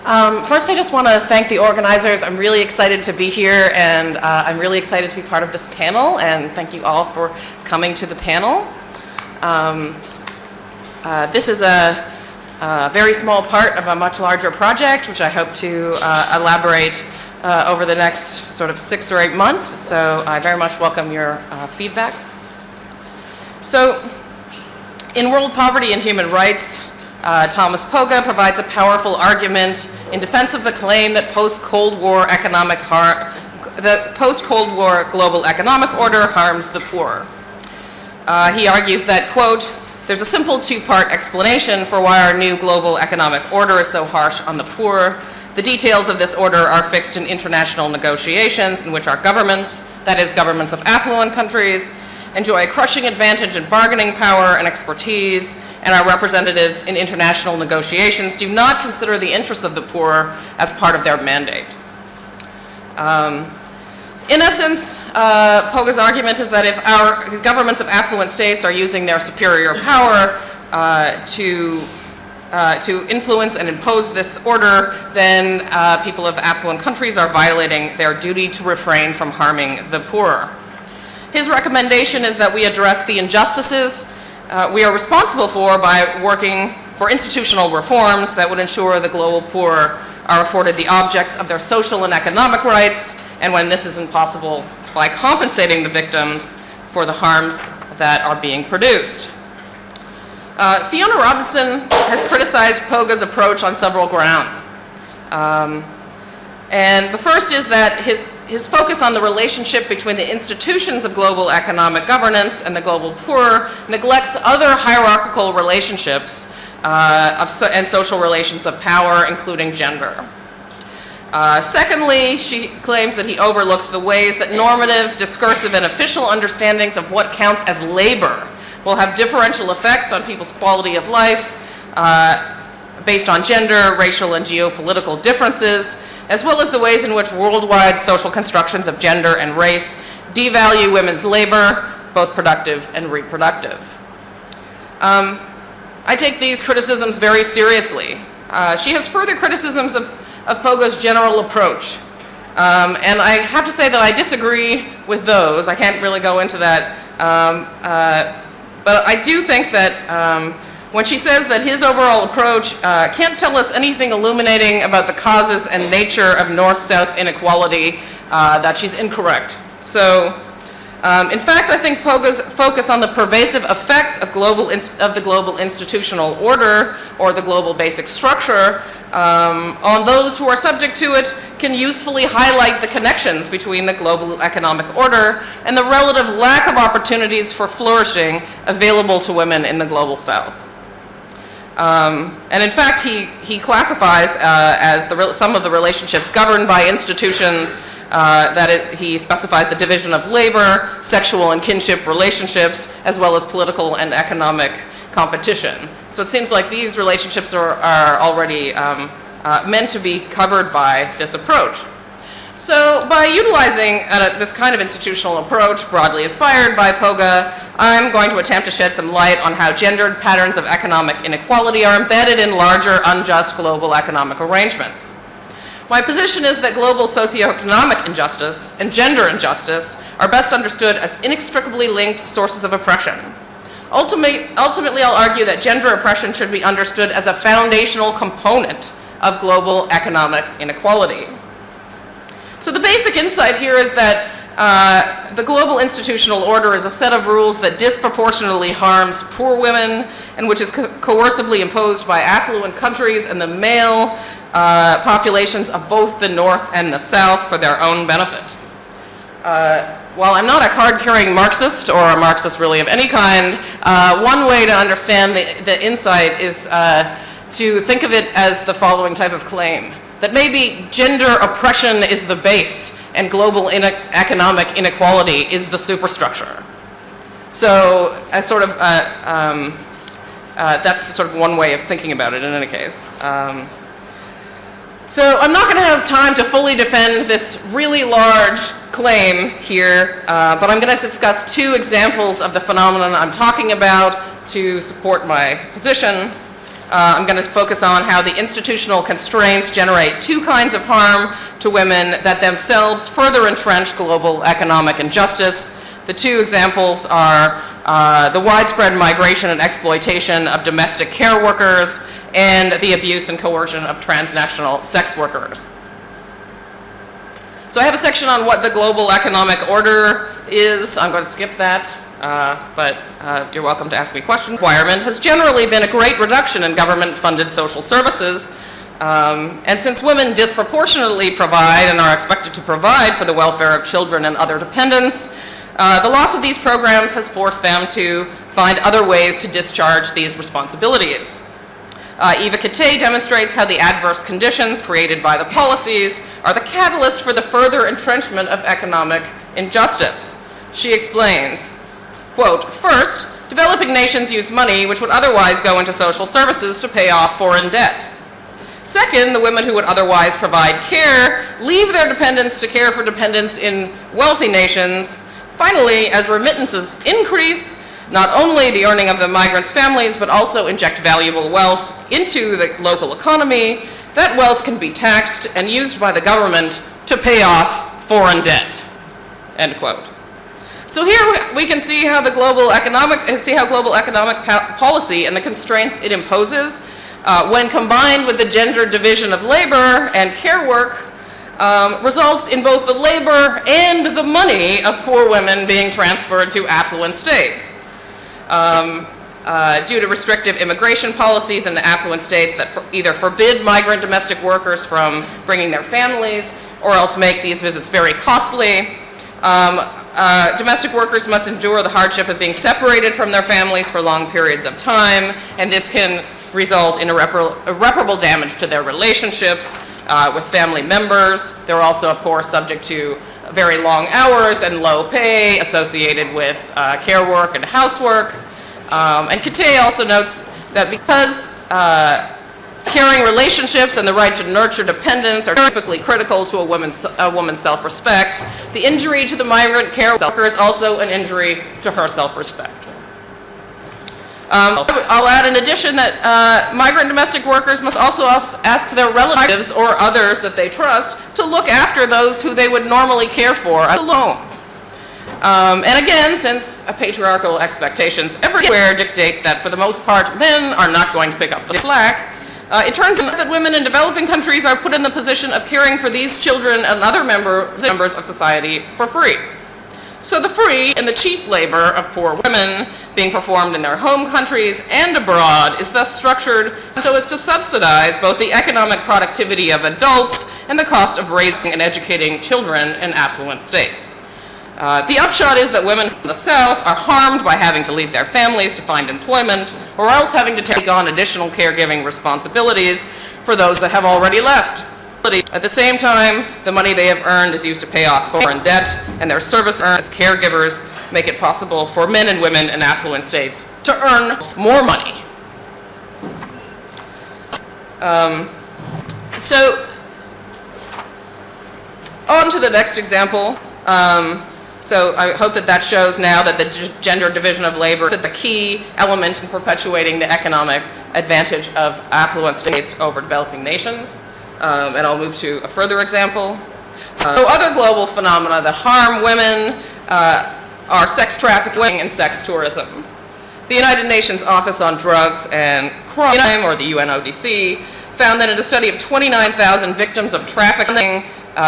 First, I just want to thank the organizers. I'm really excited to be here, and I'm really excited to be part of this panel, and thank you all for coming to the panel. This is a very small part of a much larger project, which I hope to elaborate over the next sort of 6 or 8 months, so I very much welcome your feedback. So, in World Poverty and Human Rights, Thomas Poga provides a powerful argument in defense of the claim that post-Cold War global economic order harms the poor. He argues that, quote, "There's a simple 2-part explanation for why our new global economic order is so harsh on the poor. The details of this order are fixed in international negotiations in which our governments, that is, governments of affluent countries, enjoy a crushing advantage in bargaining power and expertise, and our representatives in international negotiations do not consider the interests of the poor as part of their mandate." In essence, Poga's argument is that if our governments of affluent states are using their superior power to influence and impose this order, then people of affluent countries are violating their duty to refrain from harming the poor. His recommendation is that we address the injustices we are responsible for by working for institutional reforms that would ensure the global poor are afforded the objects of their social and economic rights, and when this isn't possible, by compensating the victims for the harms that are being produced. Fiona Robinson has criticized Poga's approach on several grounds. And the first is that his focus on the relationship between the institutions of global economic governance and the global poor neglects other hierarchical relationships and social relations of power, including gender. Secondly, she claims that he overlooks the ways that normative, discursive, and official understandings of what counts as labor will have differential effects on people's quality of life based on gender, racial, and geopolitical differences, as well as the ways in which worldwide social constructions of gender and race devalue women's labor, both productive and reproductive. I take these criticisms very seriously. She has further criticisms of Poga's general approach. And I have to say that I disagree with those. I can't really go into that. But I do think that when she says that his overall approach can't tell us anything illuminating about the causes and nature of North-South inequality, that she's incorrect. So, in fact, I think Poga's focus on the pervasive effects of the global institutional order, or the global basic structure, on those who are subject to it can usefully highlight the connections between the global economic order and the relative lack of opportunities for flourishing available to women in the global South. And in fact, he classifies as some of the relationships governed by institutions he specifies the division of labor, sexual and kinship relationships, as well as political and economic competition. So it seems like these relationships are already meant to be covered by this approach. So by utilizing this kind of institutional approach, broadly inspired by Poga, I'm going to attempt to shed some light on how gendered patterns of economic inequality are embedded in larger, unjust global economic arrangements. My position is that global socioeconomic injustice and gender injustice are best understood as inextricably linked sources of oppression. Ultimately, I'll argue that gender oppression should be understood as a foundational component of global economic inequality. So the basic insight here is that the global institutional order is a set of rules that disproportionately harms poor women and which is coercively imposed by affluent countries and the male populations of both the North and the South for their own benefit. While I'm not a card-carrying Marxist or a Marxist really of any kind, one way to understand the insight is to think of it as the following type of claim: that maybe gender oppression is the base and global economic inequality is the superstructure. So that's sort of one way of thinking about it in any case. So I'm not going to have time to fully defend this really large claim here, but I'm going to discuss 2 examples of the phenomenon I'm talking about to support my position. I'm going to focus on how the institutional constraints generate two kinds of harm to women that themselves further entrench global economic injustice. The two examples are the widespread migration and exploitation of domestic care workers and the abuse and coercion of transnational sex workers. So I have a section on what the global economic order is. I'm going to skip that, but you're welcome to ask me questions. Requirement has generally been a great reduction in government-funded social services, and since women disproportionately provide and are expected to provide for the welfare of children and other dependents, the loss of these programs has forced them to find other ways to discharge these responsibilities. Eva Kittay demonstrates how the adverse conditions created by the policies are the catalyst for the further entrenchment of economic injustice. She explains, quote, "First, developing nations use money which would otherwise go into social services to pay off foreign debt. Second, the women who would otherwise provide care leave their dependents to care for dependents in wealthy nations. Finally, as remittances increase, not only the earning of the migrants' families, but also inject valuable wealth into the local economy. That wealth can be taxed and used by the government to pay off foreign debt," end quote. So here we can see how global economic policy and the constraints it imposes, when combined with the gender division of labor and care work, results in both the labor and the money of poor women being transferred to affluent states. Due to restrictive immigration policies in the affluent states that either forbid migrant domestic workers from bringing their families or else make these visits very costly, domestic workers must endure the hardship of being separated from their families for long periods of time, and this can result in irreparable damage to their relationships with family members. They're also, of course, subject to very long hours and low pay associated with care work and housework. And Kittay also notes that because caring relationships and the right to nurture dependents are typically critical to a woman's self-respect, the injury to the migrant care worker is also an injury to her self-respect. I'll add in addition that migrant domestic workers must also ask their relatives or others that they trust to look after those who they would normally care for alone. And again, since patriarchal expectations everywhere dictate that for the most part men are not going to pick up the slack, it turns out that women in developing countries are put in the position of caring for these children and other members of society for free. So the free and the cheap labor of poor women being performed in their home countries and abroad is thus structured so as to subsidize both the economic productivity of adults and the cost of raising and educating children in affluent states. The upshot is that women in the South are harmed by having to leave their families to find employment or else having to take on additional caregiving responsibilities for those that have already left. At the same time, the money they have earned is used to pay off foreign debt, and their service as caregivers make it possible for men and women in affluent states to earn more money. So, on to the next example. So I hope that shows now that the gender division of labor is the key element in perpetuating the economic advantage of affluent states over developing nations. And I'll move to a further example. So other global phenomena that harm women are sex trafficking and sex tourism. The United Nations Office on Drugs and Crime, or the UNODC, found that in a study of 29,000 victims of trafficking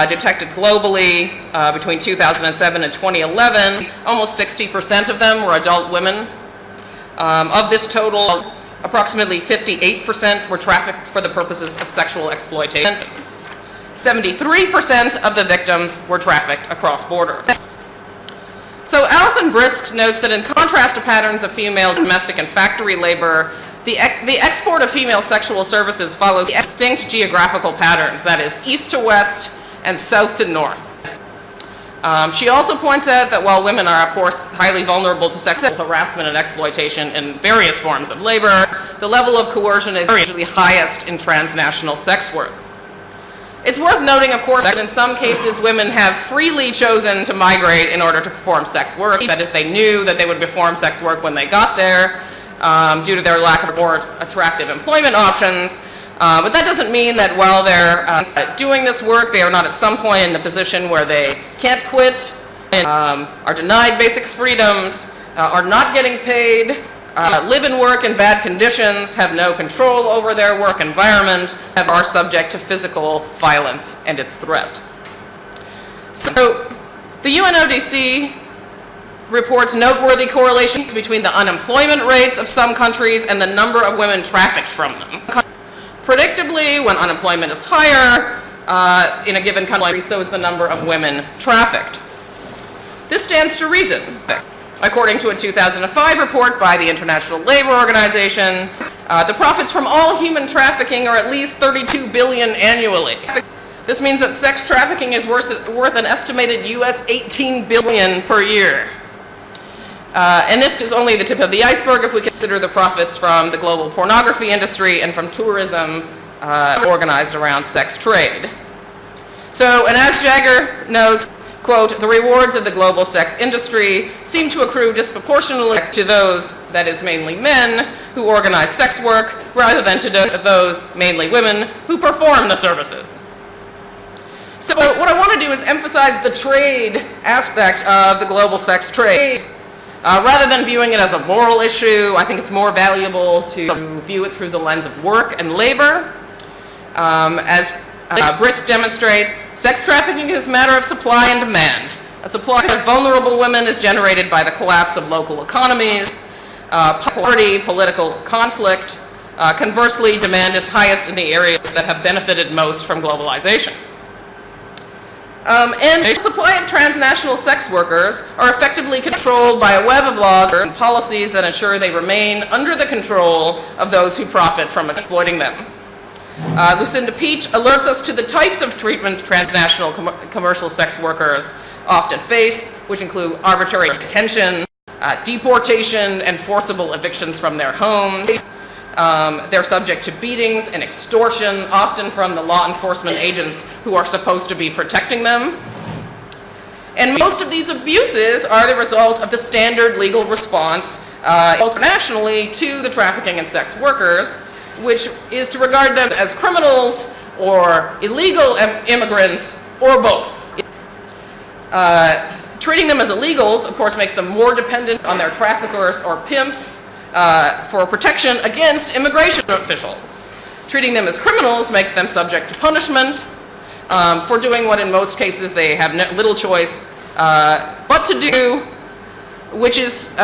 detected globally between 2007 and 2011, almost 60% of them were adult women. Of this total, approximately 58% were trafficked for the purposes of sexual exploitation. 73% of the victims were trafficked across borders. So Alison Brisk notes that in contrast to patterns of female domestic and factory labor, the export of female sexual services follows distinct geographical patterns, that is, east to west and south to north. She also points out that while women are, of course, highly vulnerable to sexual harassment and exploitation in various forms of labor, the level of coercion is usually highest in transnational sex work. It's worth noting, of course, that in some cases women have freely chosen to migrate in order to perform sex work. That is, they knew that they would perform sex work when they got there. due to their lack of more attractive employment options. But that doesn't mean that while they're doing this work, they are not at some point in a position where they can't quit, are denied basic freedoms, are not getting paid, live and work in bad conditions, have no control over their work environment, are subject to physical violence and its threat. So the UNODC reports noteworthy correlations between the unemployment rates of some countries and the number of women trafficked from them. Predictably, when unemployment is higher in a given country, so is the number of women trafficked. This stands to reason. According to a 2005 report by the International Labor Organization, the profits from all human trafficking are at least $32 billion annually. This means that sex trafficking is worth an estimated US $18 billion per year. And this is only the tip of the iceberg if we consider the profits from the global pornography industry and from tourism organized around sex trade. So, and as Jagger notes, quote, the rewards of the global sex industry seem to accrue disproportionately to those, that is mainly men, who organize sex work, rather than to those, mainly women, who perform the services. So what I want to do is emphasize the trade aspect of the global sex trade. Rather than viewing it as a moral issue, I think it's more valuable to view it through the lens of work and labor. As Brisk demonstrate, sex trafficking is a matter of supply and demand. A supply of vulnerable women is generated by the collapse of local economies, poverty, political conflict. Conversely, demand is highest in the areas that have benefited most from globalization. And the supply of transnational sex workers are effectively controlled by a web of laws and policies that ensure they remain under the control of those who profit from exploiting them. Lucinda Peach alerts us to the types of treatment transnational commercial sex workers often face, which include arbitrary detention, deportation, and forcible evictions from their homes. They're subject to beatings and extortion, often from the law enforcement agents who are supposed to be protecting them. And most of these abuses are the result of the standard legal response internationally to the trafficking in sex workers, which is to regard them as criminals or illegal immigrants or both. Treating them as illegals, of course, makes them more dependent on their traffickers or pimps for protection against immigration officials. Treating them as criminals makes them subject to punishment for doing what in most cases they have little choice but to do, which is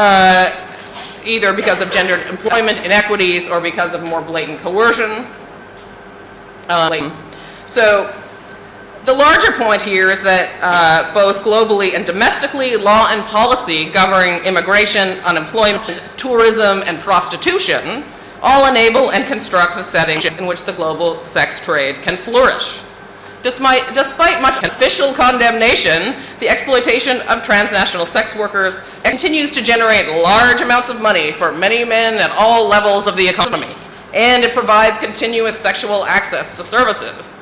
either because of gendered employment inequities or because of more blatant coercion. So the larger point here is that both globally and domestically, law and policy governing immigration, unemployment, tourism, and prostitution all enable and construct the settings in which the global sex trade can flourish. Despite much official condemnation, the exploitation of transnational sex workers continues to generate large amounts of money for many men at all levels of the economy, and it provides continuous sexual access to services.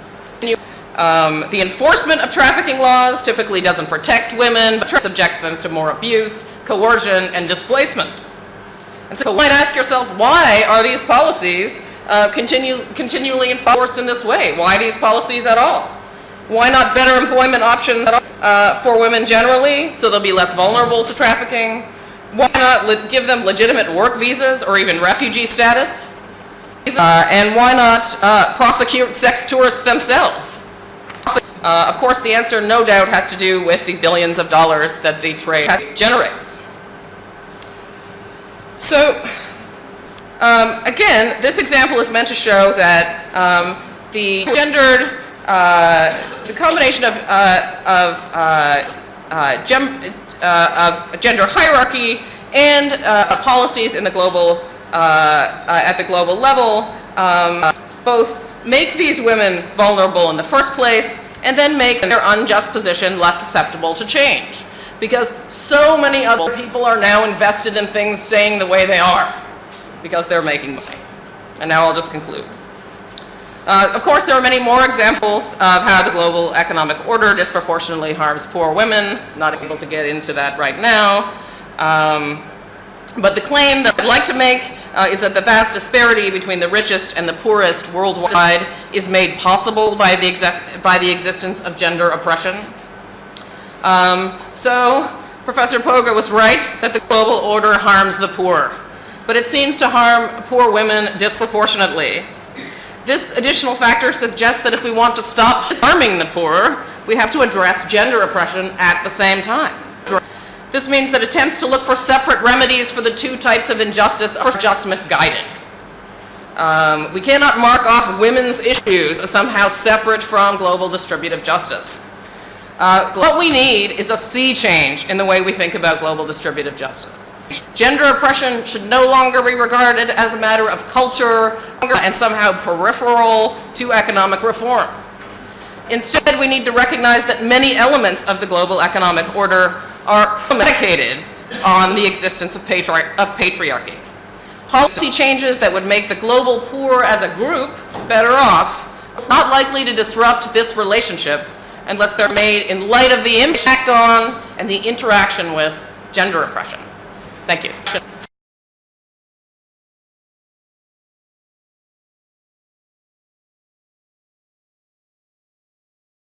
The enforcement of trafficking laws typically doesn't protect women, but subjects them to more abuse, coercion, and displacement. And so you might ask yourself, why are these policies continually enforced in this way? Why these policies at all? Why not better employment options for women generally, so they'll be less vulnerable to trafficking? Why not give them legitimate work visas or even refugee status? And why not prosecute sex tourists themselves? Of course, the answer, no doubt, has to do with the billions of dollars that the trade generates. So, again, this example is meant to show that the combination of gender hierarchy and policies in the global at the global level both make these women vulnerable in the first place and then make their unjust position less susceptible to change. Because so many other people are now invested in things staying the way they are because they're making money. And now I'll just conclude. Of course, there are many more examples of how the global economic order disproportionately harms poor women. Not able to get into that right now. But the claim that I'd like to make is that the vast disparity between the richest and the poorest worldwide is made possible by the existence of gender oppression. So Professor Poga was right that the global order harms the poor, but it seems to harm poor women disproportionately. This additional factor suggests that if we want to stop harming the poor, we have to address gender oppression at the same time. This means that attempts to look for separate remedies for the two types of injustice are just misguided. We cannot mark off women's issues as somehow separate from global distributive justice. What we need is a sea change in the way we think about global distributive justice. Gender oppression should no longer be regarded as a matter of culture and somehow peripheral to economic reform. Instead, we need to recognize that many elements of the global economic order are predicated on the existence of patriarchy. Policy changes that would make the global poor as a group better off are not likely to disrupt this relationship unless they're made in light of the impact on and the interaction with gender oppression. Thank you.